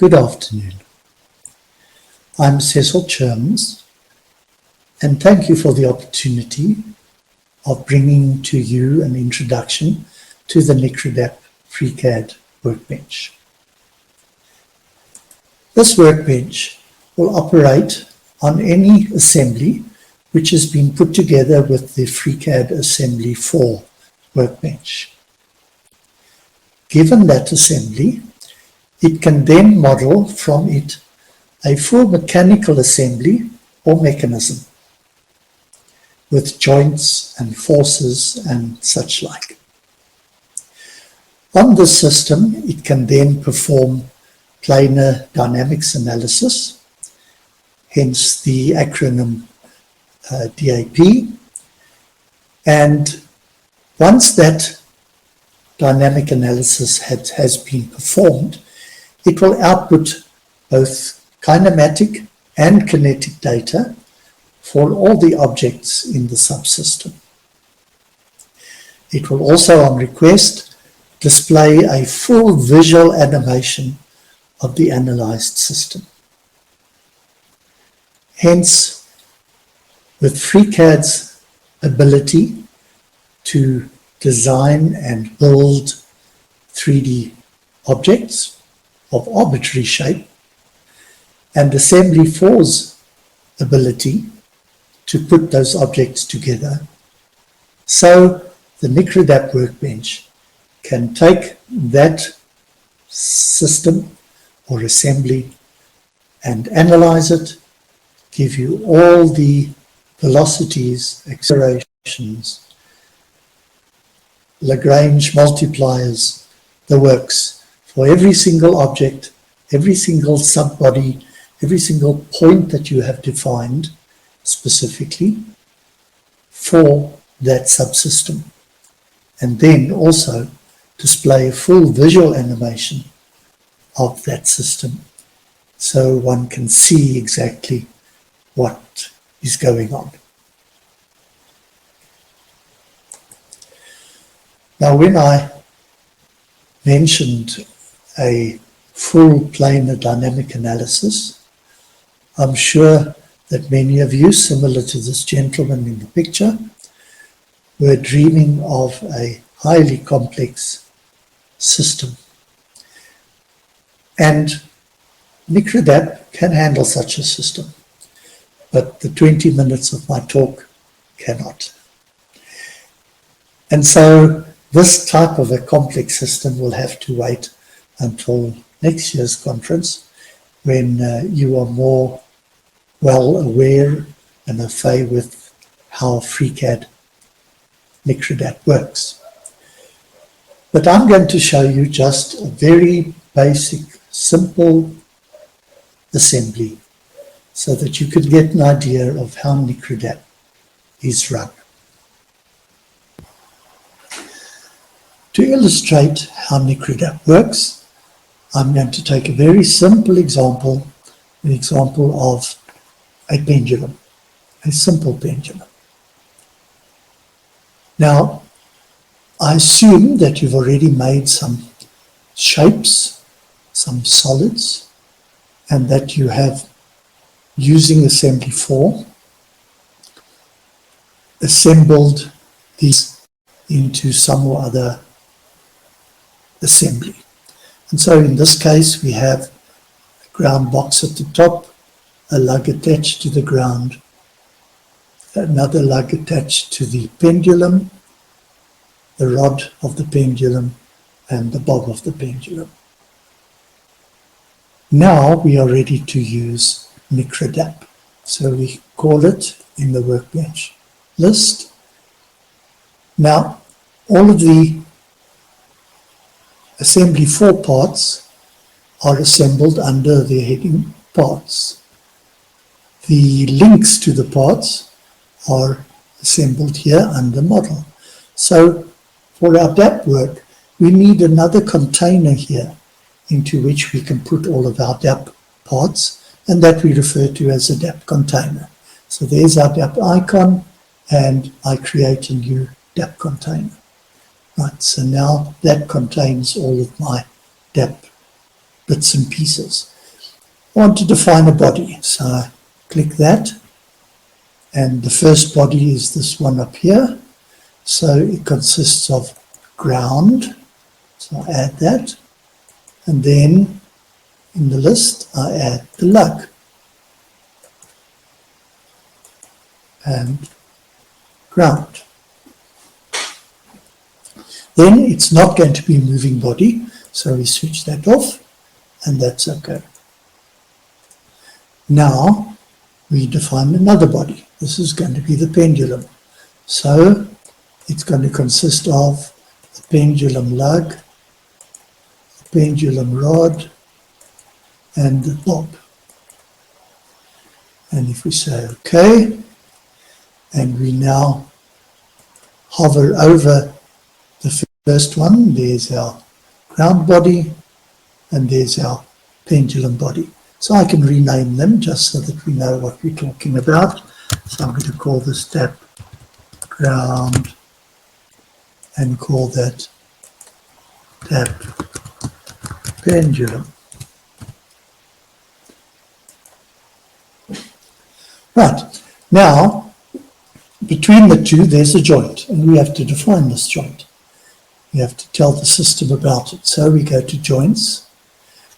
Good afternoon. I'm Cecil Churms, and thank you for the opportunity of bringing to you an introduction to the nikradap freecad workbench. This workbench will operate on any assembly which has been put together with the freecad assembly 4 workbench. Given that assembly, it can then model from it a full mechanical assembly or mechanism with joints and forces and such like. On this system, it can then perform planar dynamics analysis, hence the acronym DAP. And once that dynamic analysis has been performed, it will output both kinematic and kinetic data for all the objects in the subsystem. It will also, on request, display a full visual animation of the analyzed system. Hence, with freecad's ability to design and build 3D objects of arbitrary shape, and Assembly 4's ability to put those objects together, so the nikradap workbench can take that system or assembly and analyze it, give you all the velocities, accelerations, Lagrange multipliers, the works, for every single object, every single subbody, every single point that you have defined specifically for that subsystem. And then also display a full visual animation of that system so one can see exactly what is going on. Now, when I mentioned a full planar dynamic analysis, I'm sure that many of you, similar to this gentleman in the picture, were dreaming of a highly complex system. And nikradap can handle such a system, but the 20 minutes of my talk cannot. And so this type of a complex system will have to wait until next year's conference, when you are more well aware and au fait with how freecad nikradap works. But I'm going to show you just a very basic, simple assembly so that you can get an idea of how nikradap is run. To illustrate how nikradap works, I'm going to take a very simple example, an example of a pendulum, a simple pendulum. Now, I assume that you've already made some shapes, some solids, and that you have, using Assembly 4, assembled these into some or other assembly. And so in this case, we have a ground box at the top, a lug attached to the ground, another lug attached to the pendulum, the rod of the pendulum, and the bob of the pendulum. Now we are ready to use nikradap. So we call it in the workbench list. Now, all of the Assembly 4 parts are assembled under the heading parts. The links to the parts are assembled here under model. So for our DAP work, we need another container here into which we can put all of our DAP parts, and that we refer to as a DAP container. So there's our DAP icon, and I create a new DAP container. Right, so now that contains all of my DAP bits and pieces. I want to define a body, so I click that, and the first body is this one up here. So it consists of ground, so I add that, and then in the list I add the lug and ground. Then it's not going to be a moving body, so we switch that off, and that's okay. Now we define another body. This is going to be the pendulum. So it's going to consist of the pendulum lug, the pendulum rod, and the bob. And if we say OK, and we now hover over the first one, there's our ground body, and there's our pendulum body. So I can rename them just so that we know what we're talking about. So I'm going to call this tap ground and call that tap pendulum. Right, now between the two there's a joint, and we have to define this joint. We have to tell the system about it. So we go to joints,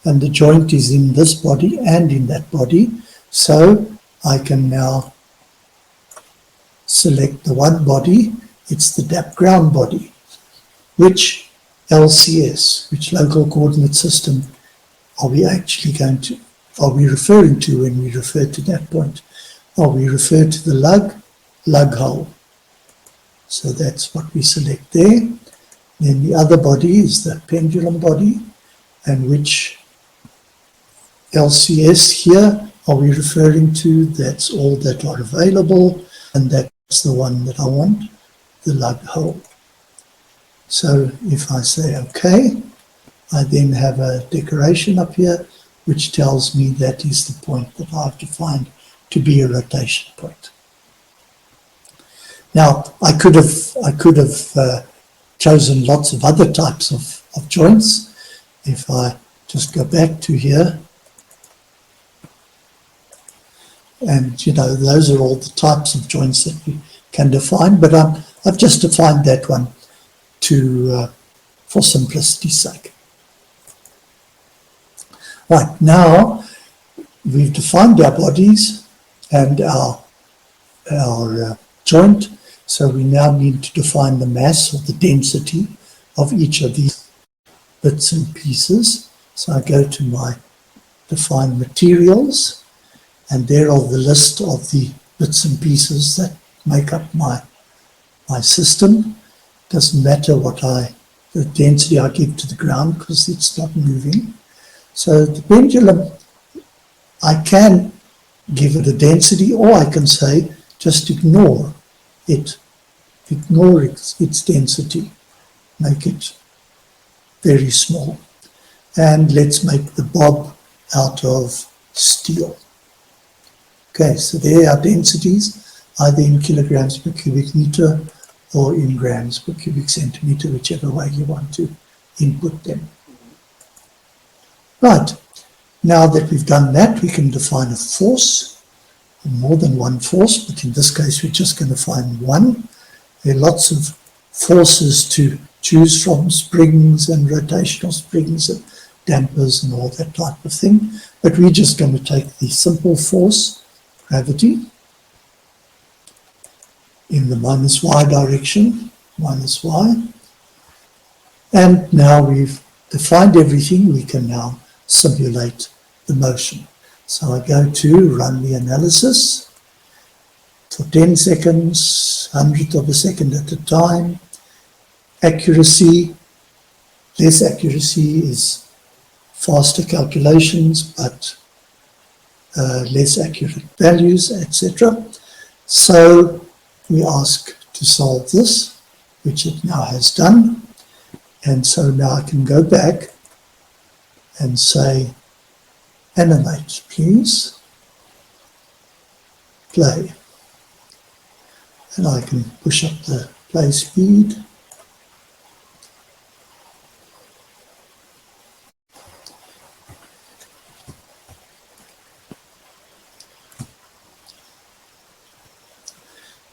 and the joint is in this body and in that body. So I can now select the one body, it's the DAP ground body. Which LCS, which local coordinate system, are we actually referring to when we refer to that point? Are we refer to the lug hole? So that's what we select there. Then the other body is the pendulum body, and which LCS here are we referring to? That's all that are available, and that's the one that I want, the lug hole. So if I say OK, I then have a decoration up here which tells me that is the point that I've defined to be a rotation point. Now I could have chosen lots of other types of joints. If I just go back to here, and those are all the types of joints that we can define, but I've just defined that one for simplicity's sake. Right, now we've defined our bodies and our joint, so we now need to define the mass or the density of each of these bits and pieces. So I go to my define materials, and there are the list of the bits and pieces that make up my system. Doesn't matter the density I give to the ground because it's not moving. So the pendulum, I can give it a density, or I can say just ignore it. Ignore its density. Make it very small. And let's make the bob out of steel. Okay, so there are densities, either in kilograms per cubic meter or in grams per cubic centimeter, whichever way you want to input them. Right, now that we've done that, we can define a force, more than one force, but in this case we're just going to find one. There are lots of forces to choose from, springs and rotational springs and dampers and all that type of thing, but we're just going to take the simple force, gravity, in the minus y direction, minus y. And now we've defined everything, we can now simulate the motion. So I go to run the analysis for 10 seconds, 100th of a second at a time. Accuracy, less accuracy is faster calculations, but less accurate values, etc. So we ask to solve this, which it now has done. And so now I can go back and say, animate, please. Play. And I can push up the play speed.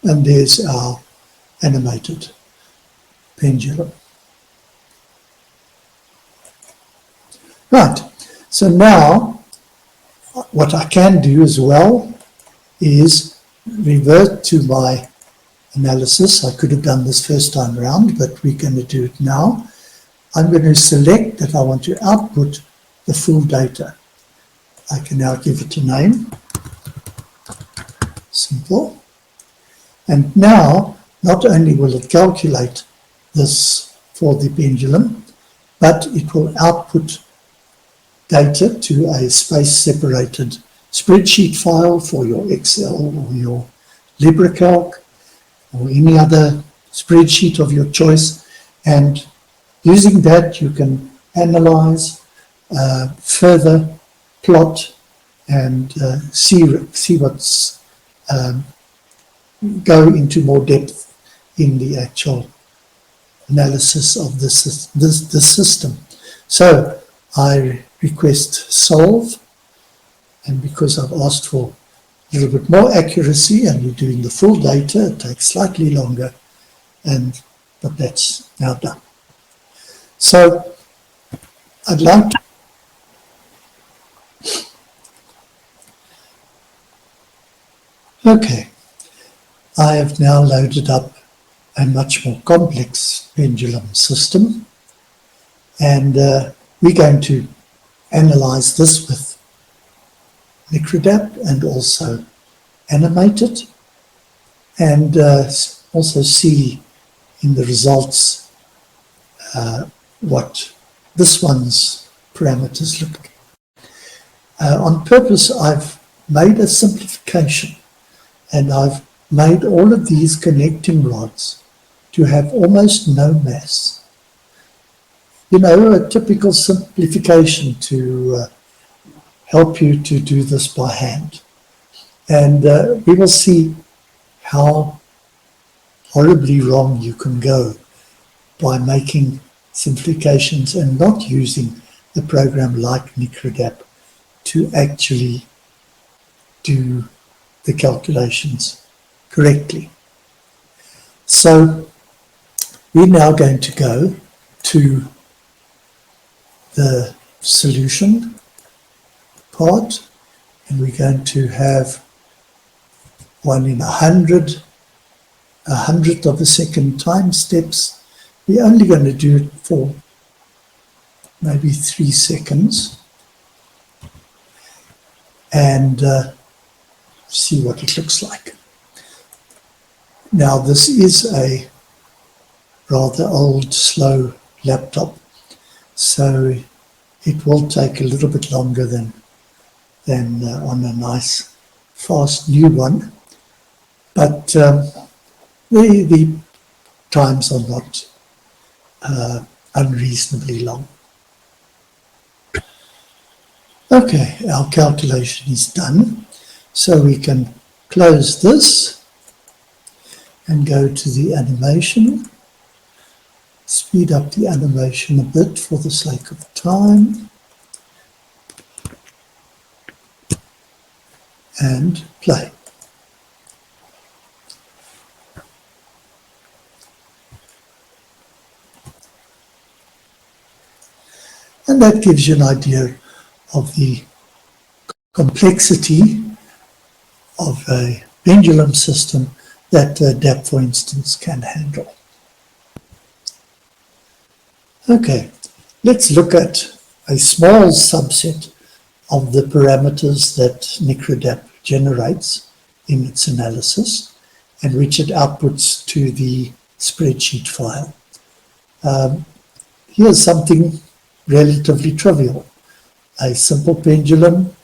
And there's our animated pendulum. Right, so now what I can do as well is revert to my analysis. I could have done this first time around, but we're going to do it now. I'm going to select that I want to output the full data. I can now give it a name, simple. And now, not only will it calculate this for the pendulum, but it will output data to a space-separated spreadsheet file for your Excel or your LibreCalc or any other spreadsheet of your choice. And using that, you can analyze, further plot, and see what's go into more depth in the actual analysis of the system. So I request solve, and because I've asked for a little bit more accuracy and we're doing the full data, it takes slightly longer, but that's now done. So I'd like to okay, I have now loaded up a much more complex pendulum system, and we're going to analyze this with nikradap and also animate it, and also see in the results what this one's parameters look like. On purpose, I've made a simplification, and I've made all of these connecting rods to have almost no mass. You know, a typical simplification to help you to do this by hand. And we will see how horribly wrong you can go by making simplifications and not using the program like nikradap to actually do the calculations correctly. So we're now going to go to the solution part, and we're going to have 1 in 100, 100th of a second time steps. We're only going to do it for maybe 3 seconds and see what it looks like. Now, this is a rather old, slow laptop, so it will take a little bit longer than on a nice, fast new one. But the times are not unreasonably long. Okay, our calculation is done, so we can close this and go to the animation. Speed up the animation a bit for the sake of time, and play. And that gives you an idea of the complexity of a pendulum system that DAP, for instance, can handle. Okay, let's look at a small subset of the parameters that nikradap generates in its analysis and which it outputs to the spreadsheet file. Here's something relatively trivial. A simple pendulum,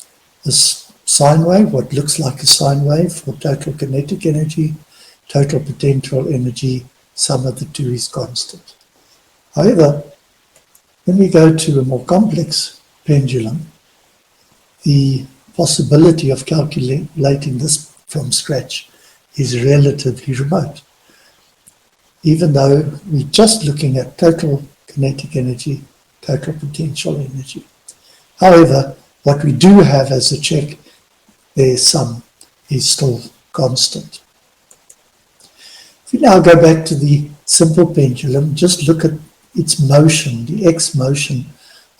a sine wave, what looks like a sine wave for total kinetic energy, total potential energy, sum of the two is constant. However, when we go to a more complex pendulum, the possibility of calculating this from scratch is relatively remote. Even though we're just looking at total kinetic energy, total potential energy. However, what we do have as a check, their sum is still constant. If we now go back to the simple pendulum, just look at its motion, the x motion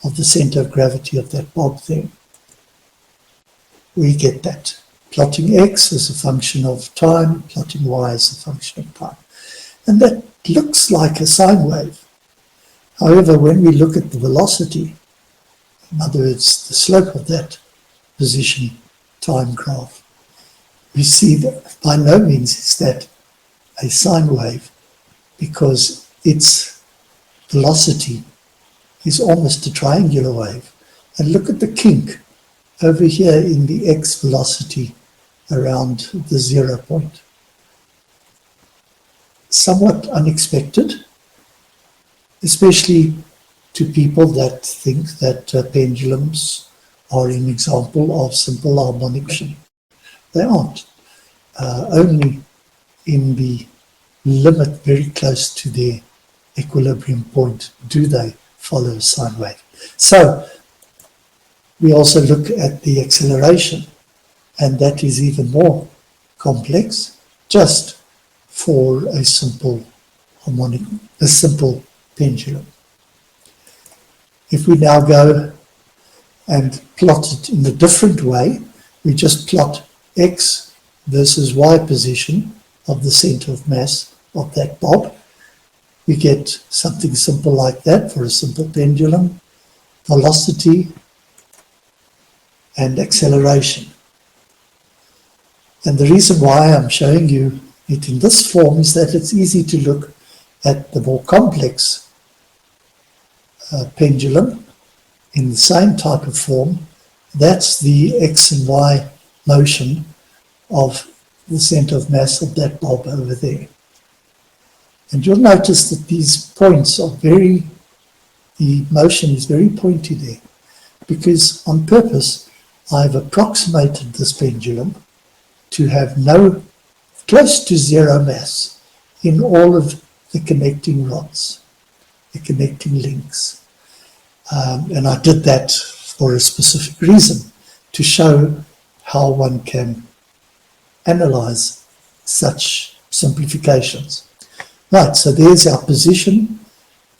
of the center of gravity of that bob there. We get that. Plotting x as a function of time, plotting y as a function of time. And that looks like a sine wave. However, when we look at the velocity, in other words, the slope of that position time graph, we see that by no means is that a sine wave, because its velocity is almost a triangular wave. And look at the kink over here in the x velocity around the 0 point. Somewhat unexpected, especially to people that think that pendulums are an example of simple harmonic motion. They aren't. Only in the limit very close to their equilibrium point do they follow a sine wave. So we also look at the acceleration, and that is even more complex just for a simple pendulum. If we now go and plot it in a different way, we just plot x versus y position of the center of mass of that bob. We get something simple like that for a simple pendulum: velocity and acceleration. And the reason why I'm showing you it in this form is that it's easy to look at the more complex pendulum in the same type of form. That's the x and y motion of the center of mass of that bob over there. And you'll notice that these points are the motion is very pointy there, because on purpose I've approximated this pendulum to have close to zero mass in all of the connecting rods, the connecting links. And I did that for a specific reason, to show how one can analyze such simplifications. Right, so there's our position,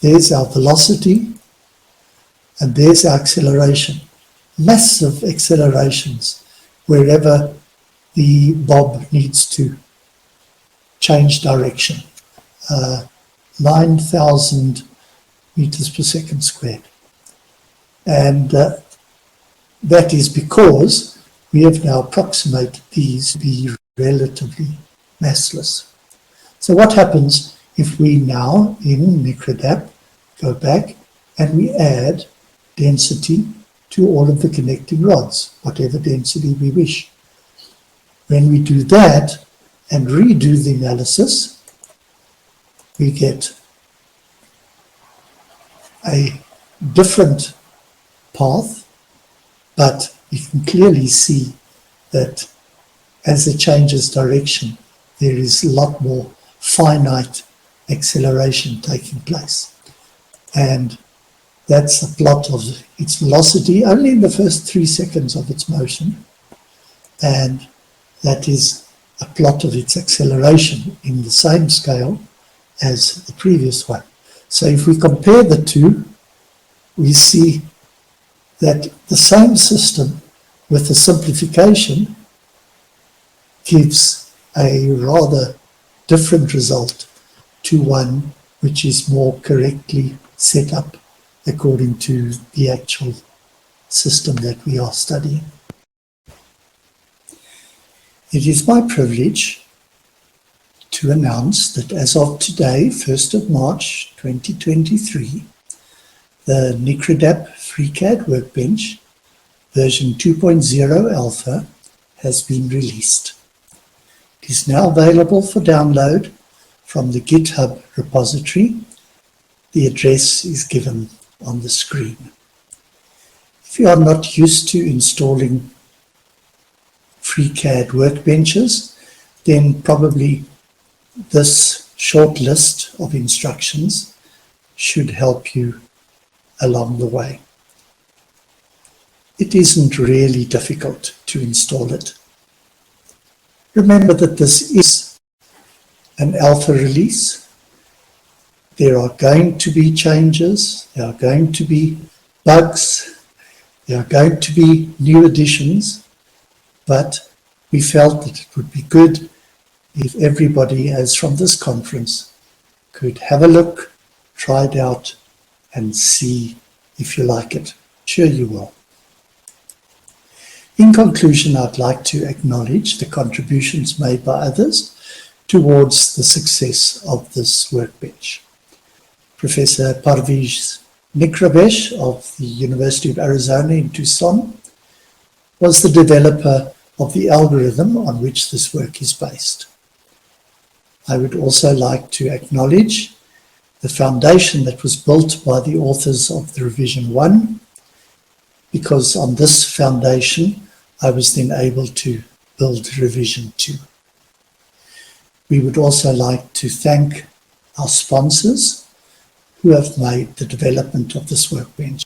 there's our velocity, and there's our acceleration. Massive accelerations wherever the bob needs to change direction. 9,000 meters per second squared. And that is because we have now approximated these to be relatively massless. So what happens if we now, in nikradap, go back and we add density to all of the connecting rods, whatever density we wish? When we do that and redo the analysis, we get a different path, but you can clearly see that as it changes direction, there is a lot more finite acceleration taking place. And that's a plot of its velocity only in the first 3 seconds of its motion, and that is a plot of its acceleration in the same scale as the previous one. So if we compare the two, we see that the same system with a simplification gives a rather different result to one which is more correctly set up according to the actual system that we are studying. It is my privilege to announce that as of today, 1st of March 2023, the nikradap freecad workbench version 2.0 alpha has been released. It is now available for download from the GitHub repository. The address is given on the screen. If you are not used to installing freecad workbenches, then probably this short list of instructions should help you along the way. It isn't really difficult to install it. Remember that this is an alpha release. There are going to be changes, there are going to be bugs, there are going to be new additions, but we felt that it would be good if everybody, as from this conference, could have a look, try it out, and see if you like it. Sure you will. In conclusion, I'd like to acknowledge the contributions made by others towards the success of this workbench. Professor Parviz Nikradap of the University of Arizona in Tucson was the developer of the algorithm on which this work is based. I would also like to acknowledge the foundation that was built by the authors of the Revision 1, because on this foundation I was then able to build Revision 2. We would also like to thank our sponsors who have made the development of this workbench